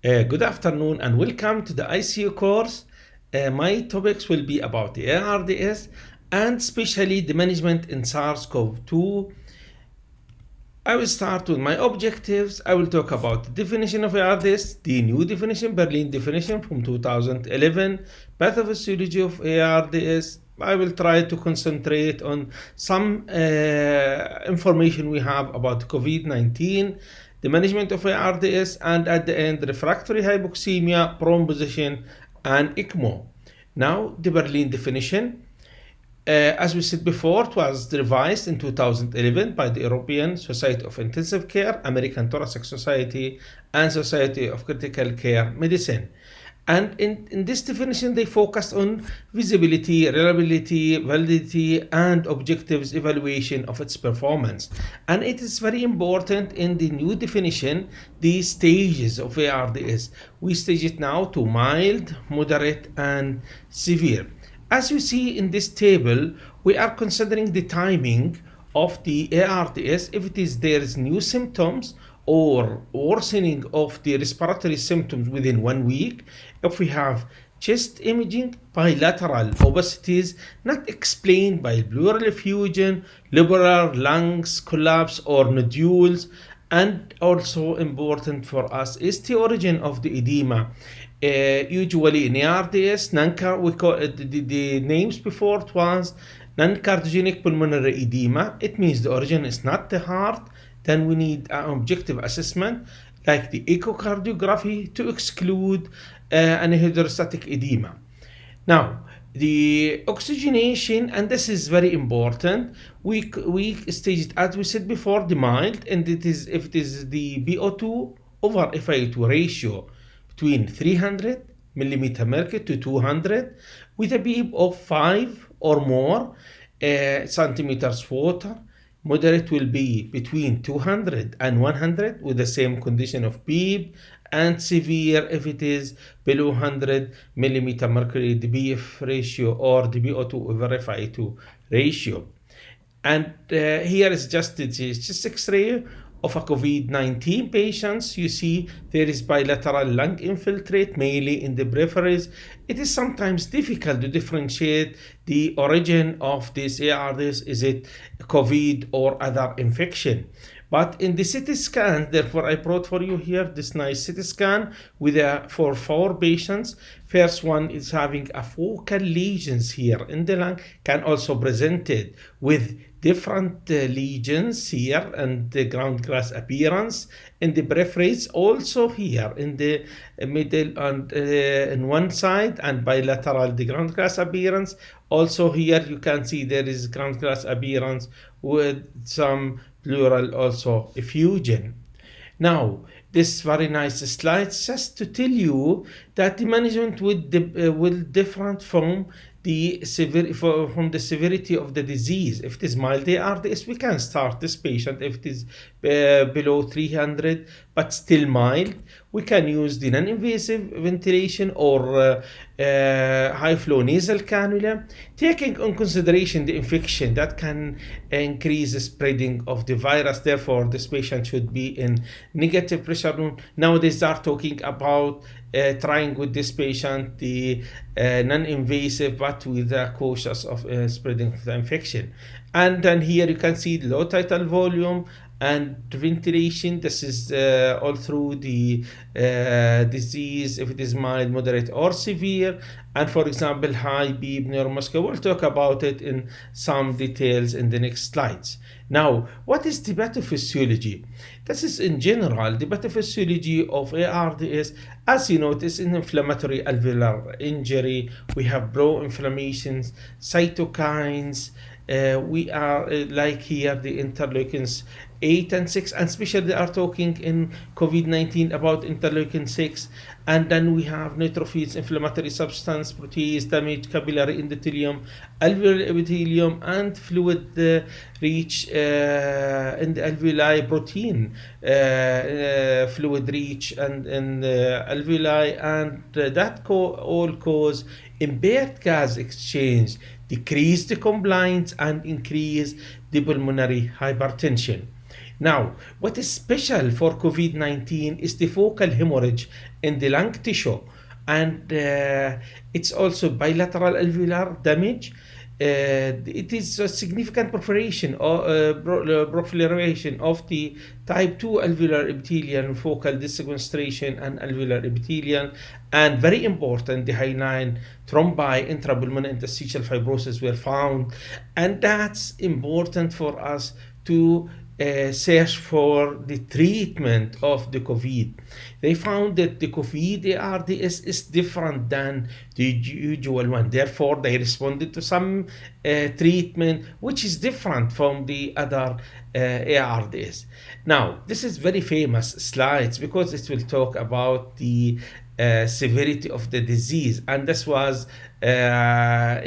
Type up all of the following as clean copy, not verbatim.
Good afternoon and welcome to the ICU course. My topics will be about the ARDS and especially the management in SARS-CoV-2. I will start with my objectives. I will talk about the definition of ARDS, the new definition, Berlin definition from 2011, pathophysiology of ARDS. I will try to concentrate on some information we have about COVID-19, the management of ARDS, and at the end, refractory hypoxemia, prone position, and ECMO. Now, the Berlin definition. As we said before, it was revised in 2011 by the European Society of Intensive Care, American Thoracic Society, and Society of Critical Care Medicine. And in this definition, they focused on visibility, reliability, validity, and objectives evaluation of its performance. And it is very important in the new definition, the stages of ARDS. We stage it now to mild, moderate, and severe. As you see in this table, we are considering the timing of the ARDS if there is new symptoms or worsening of the respiratory symptoms within 1 week, if we have chest imaging, bilateral obeసిties not explained by pleural effusion, lobular lungs collapse or nodules, and also important for us is the origin of the edema. Usually in ARDS, we call it the names before it was non-cardiogenic pulmonary edema. It means the origin is not the heart. Then we need an objective assessment like the echocardiography to exclude an hydrostatic edema. Now, the oxygenation, and this is very important, we stage it as we said before, the mild, and it is if it is the BO2 over FiO2 ratio between 300 millimeter mercury to 200 with a beep of 5 or more centimeters water. Moderate will be between 200 and 100 with the same condition of beep, and severe if it is below 100 millimeter mercury, the BF ratio or the BO2 over FiO2 ratio. And here is just the chest X-ray of a COVID-19 patients. You see there is bilateral lung infiltrate, mainly in the peripheries. It is sometimes difficult to differentiate the origin of this ARDS. Is it COVID or other infection? But in the CT scan, therefore, I brought for you here this nice CT scan with for 4 patients. First one is having a focal lesions here in the lung, can also presented with different lesions here and the ground glass appearance in the peripheries, also here in the middle and in one side, and bilateral the ground glass appearance. Also here you can see there is ground glass appearance with some pleural also effusion. Now, this very nice slide just to tell you that the management will different from the severity of the disease. If it is mild ARDS, we can start this patient. If it is below 300 but still mild, we can use the non-invasive ventilation or high flow nasal cannula, taking in consideration the infection that can increase the spreading of the virus. Therefore, this patient should be in negative pressure room. Nowadays they are talking about trying with this patient the non-invasive but with a cautious of spreading of the infection. And then here you can see low tidal volume and ventilation. This is all through the disease, if it is mild, moderate, or severe. And for example, high beep neuromuscular, we'll talk about it in some details in the next slides. Now, what is the pathophysiology? This is in general, the pathophysiology of ARDS. As you notice, in inflammatory alveolar injury, we have pro-inflammations, cytokines, we are like here the interleukins 8 and 6, and especially they are talking in COVID-19 about interleukin 6. And then we have neutrophils, inflammatory substance, protease, damage, capillary endothelium, alveolar epithelium, and fluid reach in the alveoli, protein fluid reach and in the alveoli, and that all cause impaired gas exchange, decrease the compliance, and increase the pulmonary hypertension. Now, what is special for COVID-19 is the focal hemorrhage in the lung tissue, and it's also bilateral alveolar damage. It is a significant proliferation of the type 2 alveolar epithelium, focal desequestration, and alveolar epithelium. And very important, the hyaline thrombi, intrapulmonary interstitial fibrosis were found. And that's important for us to search for the treatment of the COVID. They found that the COVID ARDS is different than the usual one. Therefore, they responded to some treatment which is different from the other ARDS. Now, this is very famous slides because it will talk about the severity of the disease, and this was an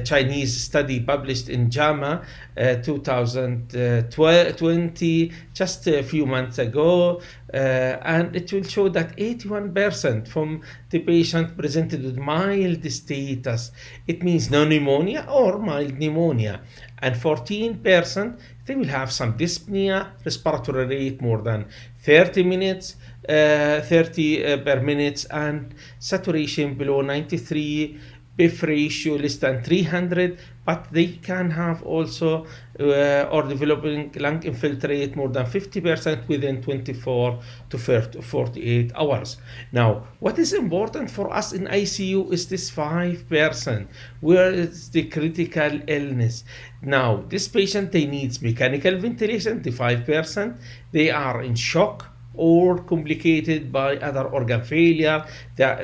Chinese study published in JAMA 2020, just a few months ago, and it will show that 81% from the patient presented with mild status. It means no pneumonia or mild pneumonia, and 14% they will have some dyspnea, respiratory rate more than 30 minutes, 30 per minute, and saturation below 93, BIF ratio less than 300, but they can have also or developing lung infiltrate more than 50% within 24 to 48 hours. Now, what is important for us in ICU is this 5%, where it's the critical illness. Now, this patient, they needs mechanical ventilation, the 5%, they are in shock or complicated by other organ failure,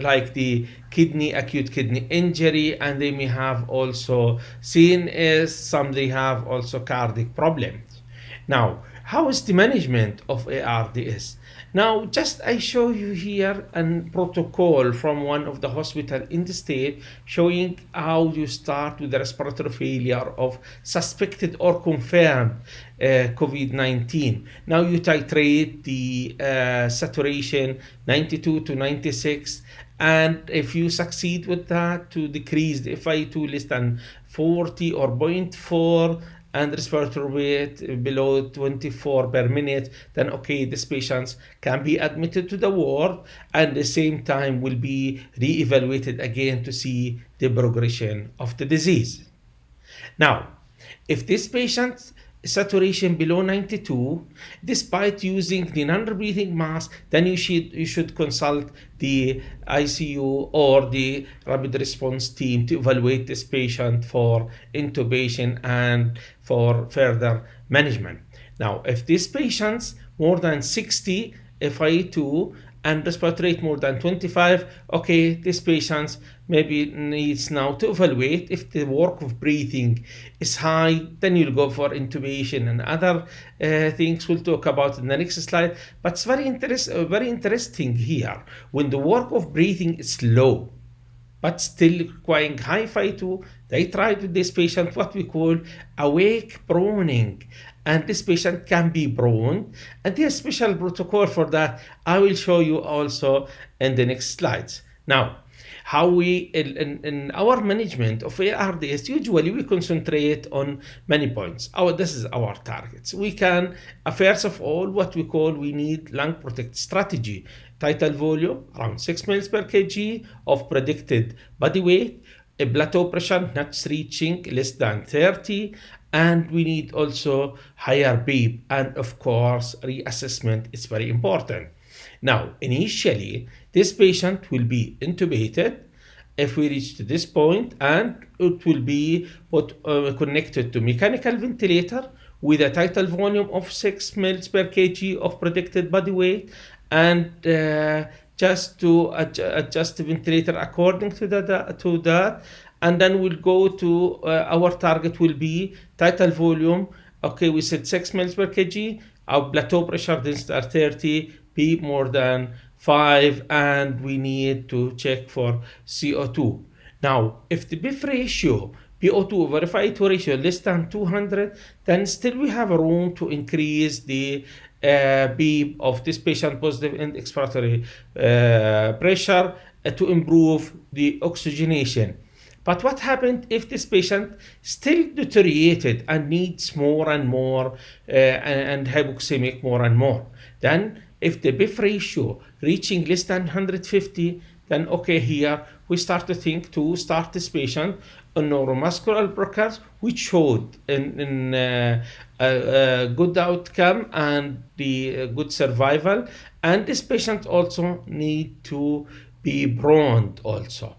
like the acute kidney injury, and they may have also CNS, some they have also cardiac problems. Now, how is the management of ARDS? Now, just I show you here a protocol from one of the hospital in the state showing how you start with the respiratory failure of suspected or confirmed COVID-19. Now you titrate the saturation 92 to 96, and if you succeed with that to decrease the FI2 less than 40 or 0.4 and respiratory rate below 24 per minute, then okay, these patients can be admitted to the ward, and at the same time will be re-evaluated again to see the progression of the disease. Now, if this patient saturation below 92, despite using the non-breathing mask, then you should consult the ICU or the rapid response team to evaluate this patient for intubation and for further management. Now, if these patients more than 60 FI2 and respiratory rate more than 25, okay, these patients maybe needs now to evaluate. If the work of breathing is high, then you'll go for intubation and other things we'll talk about in the next slide. But it's very interesting here. When the work of breathing is low, but still requiring high FI2, they tried with this patient what we call awake proning. And this patient can be prone, and there's a special protocol for that. I will show you also in the next slides. Now, how we, in our management of ARDS, usually we concentrate on many points. This is our targets. We can, first of all, what we need lung protect strategy. Tidal volume, around 6 mL per kg of predicted body weight, a plateau pressure not reaching less than 30, and we need also higher beep, and of course reassessment is very important. Now, initially this patient will be intubated if we reach to this point, and it will be connected to mechanical ventilator with a tidal volume of 6 mL per kg of predicted body weight, and just to adjust the ventilator according to that. And then we'll go to our target will be tidal volume. Okay, we said 6 mL per kg. Our plateau pressure density are 30, beep more than 5, and we need to check for CO2. Now, if the BIF ratio, PO2 over FI2 ratio less than 200, then still we have a room to increase the beep of this patient positive in expiratory pressure to improve the oxygenation. But what happened if this patient still deteriorated and needs more and more and hypoxemic more and more? Then if the BIF ratio reaching less than 150, then okay, here we start to think to start this patient on neuromuscular blockers, which showed in a good outcome and the good survival. And this patient also need to be broned also.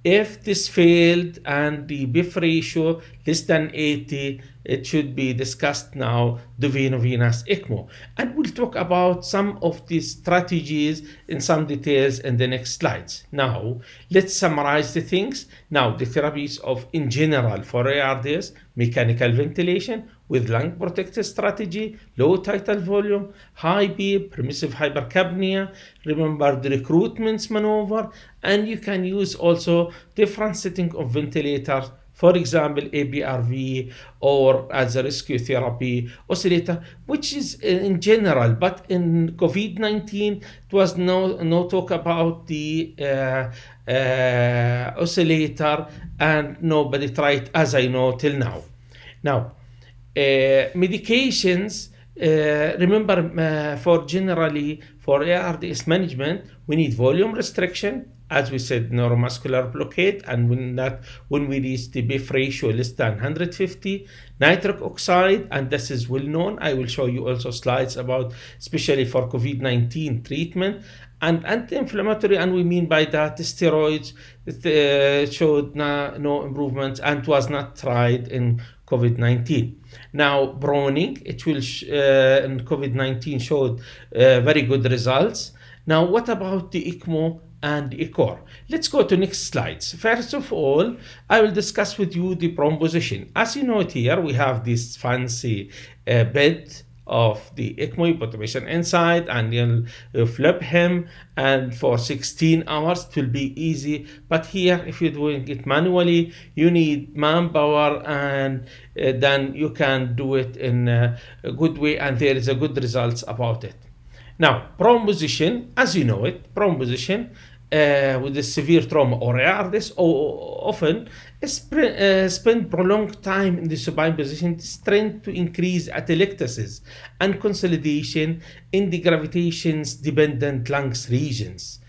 If this failed and the BIF ratio less than 80, it should be discussed now, the veno-venous ECMO. And we'll talk about some of these strategies in some details in the next slides. Now, let's summarize the things. Now, the therapies of in general for ARDS, mechanical ventilation with lung protective strategy, low tidal volume, high beep, permissive hypercapnia. Remember the recruitment maneuver, and you can use also different setting of ventilators. For example, ABRV or as a rescue therapy oscillator, which is in general, but in COVID-19, it was no talk about the oscillator, and nobody tried, as I know, till now. Now, medications, remember for generally for ARDS management, we need volume restriction, as we said, neuromuscular blockade, and when we reach the BIF ratio less than 150, nitric oxide, and this is well known. I will show you also slides about, especially for COVID-19 treatment, and anti-inflammatory, and we mean by that steroids showed no improvements and was not tried in COVID-19. Now, proning, it will in COVID-19 showed very good results. Now, what about the ECMO and ECOR? Let's go to next slides. First of all, I will discuss with you the prone position. As you note here, we have this fancy bed of the ECMO. You put the patient inside and you'll flip him, and for 16 hours it will be easy. But here, if you're doing it manually, you need manpower, and then you can do it in a good way, and there is a good results about it. Now, prone position, as you know it, prone position with the severe trauma or ARDS often spend prolonged time in the supine position. This trend to increase atelectasis and consolidation in the gravitations-dependent lungs regions.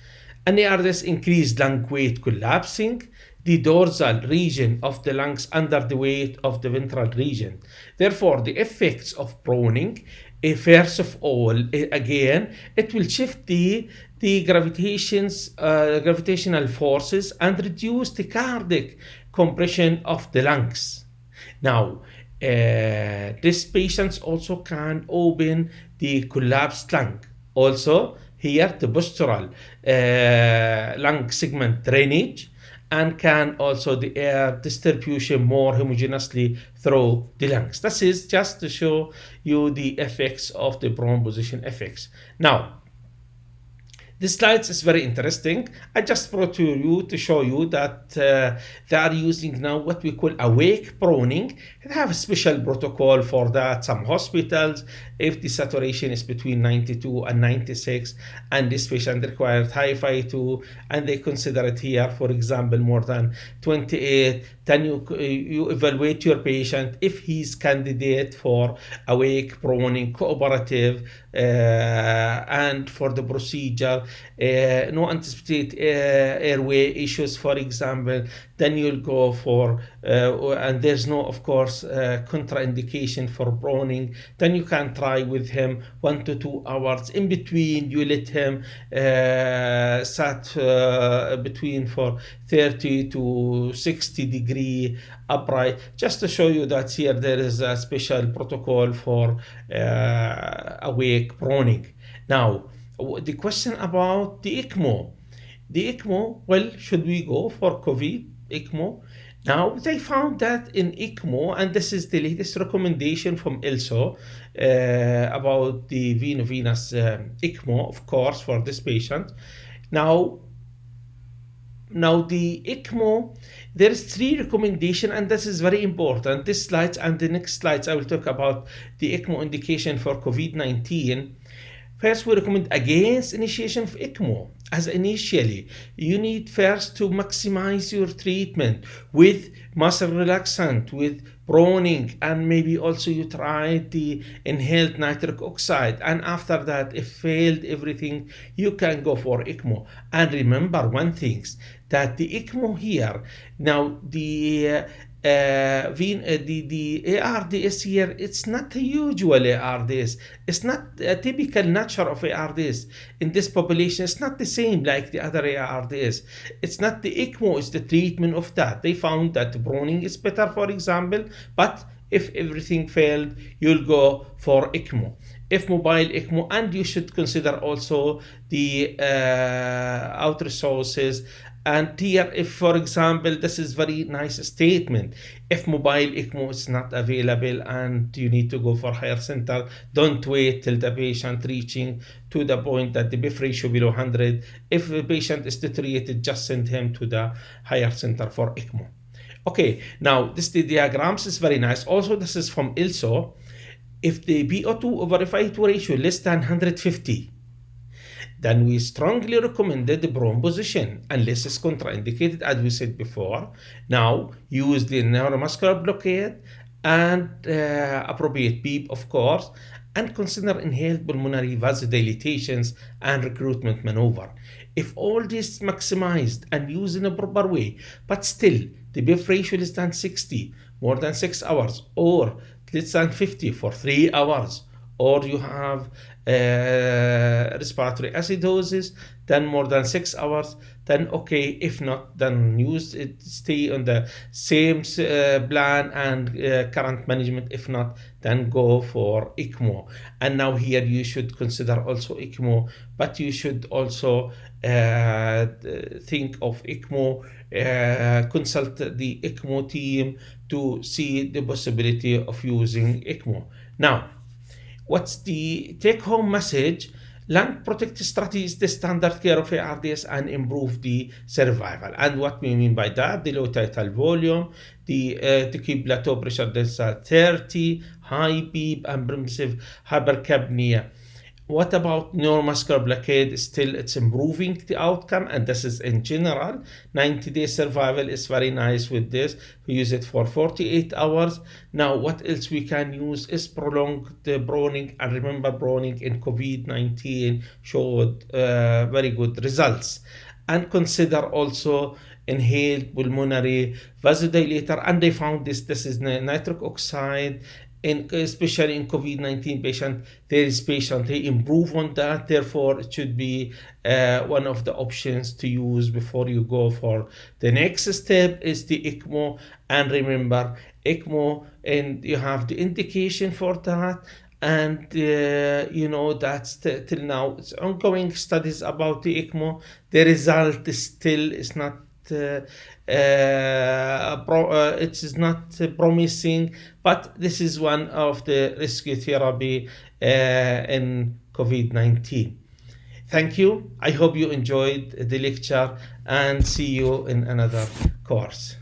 And ARDS increased lung weight collapsing the dorsal region of the lungs under the weight of the ventral region. Therefore, the effects of proning, first of all, again, it will shift the gravitational forces and reduce the cardiac compression of the lungs. Now, these patients also can open the collapsed lung. Also, here the postural lung segment drainage, and can also the air distribution more homogeneously through the lungs. This is just to show you the effects of the prone position effects. Now, this slide is very interesting. I just brought to you to show you that they are using now what we call awake proning. They have a special protocol for that. Some hospitals, if the saturation is between 92 and 96, and this patient required high FI2, and they consider it here, for example, more than 28, then you evaluate your patient if he's candidate for awake proning cooperative, and for the procedure, no anticipated airway issues, for example, then you'll go for, and there's no, of course, contraindication for proning, then you can try with him 1 to 2 hours. In between, you let him sat between for 30 to 60 degree upright, just to show you that here there is a special protocol for awake proning. Now, the question about the ECMO. The ECMO, well, should we go for COVID ECMO? Now, they found that in ECMO, and this is the latest recommendation from ELSO about the veno-venous ECMO, of course, for this patient. Now the ECMO, there is 3 recommendations, and this is very important. This slides and the next slides, I will talk about the ECMO indication for COVID-19. First, we recommend against initiation of ECMO. As initially, you need first to maximize your treatment with muscle relaxant, with proning, and maybe also you try the inhaled nitric oxide. And after that, if failed everything, you can go for ECMO. And remember one thing, that the ECMO here, now the ARDS here, it's not a usual ARDS. It's not a typical nature of ARDS in this population. It's not the same like the other ARDS. It's not the ECMO is the treatment of that. They found that proning is better, for example, but if everything failed, you'll go for ECMO. If mobile ECMO, and you should consider also the out resources. And here, if for example, this is very nice statement, if mobile ECMO is not available and you need to go for higher center, don't wait till the patient reaching to the point that the BIF ratio below 100. If the patient is deteriorated, just send him to the higher center for ECMO. Okay, now this the diagrams is very nice. Also, this is from ILSO. If the PO2 over FiO2 ratio less than 150, then we strongly recommended the prone position unless it's contraindicated, as we said before. Now, use the neuromuscular blockade and appropriate PEEP, of course, and consider inhaled pulmonary vasodilatations and recruitment maneuver. If all this maximized and used in a proper way, but still the BIF ratio less than 60, more than 6 hours, or less than 50 for 3 hours, or you have respiratory acidosis, then more than 6 hours, then okay. If not, then use it, stay on the same plan and current management. If not, then go for ECMO. And now here you should consider also ECMO, but you should also think of ECMO, consult the ECMO team to see the possibility of using ECMO. Now, what's the take-home message? Lung protective strategy is the standard care of ARDS and improve the survival. And what we mean by that, the low tidal volume, to keep plateau pressure delta 30, high PEEP, and permissive hypercapnia. What about neuromuscular blockade? Still, it's improving the outcome, and this is in general. 90-day survival is very nice with this. We use it for 48 hours. Now, what else we can use is prolonged proning, and remember, proning in COVID-19 showed very good results. And consider also inhaled pulmonary vasodilator, and they found this is nitric oxide. Especially in COVID-19 patient, there is patient, they improve on that. Therefore, it should be one of the options to use before you go for the next step is the ECMO. And remember, ECMO, and you have the indication for that. And that's till now it's ongoing studies about the ECMO. The result is still is not it is not promising, but this is one of the rescue therapy in COVID-19. Thank you. I hope you enjoyed the lecture, and see you in another course.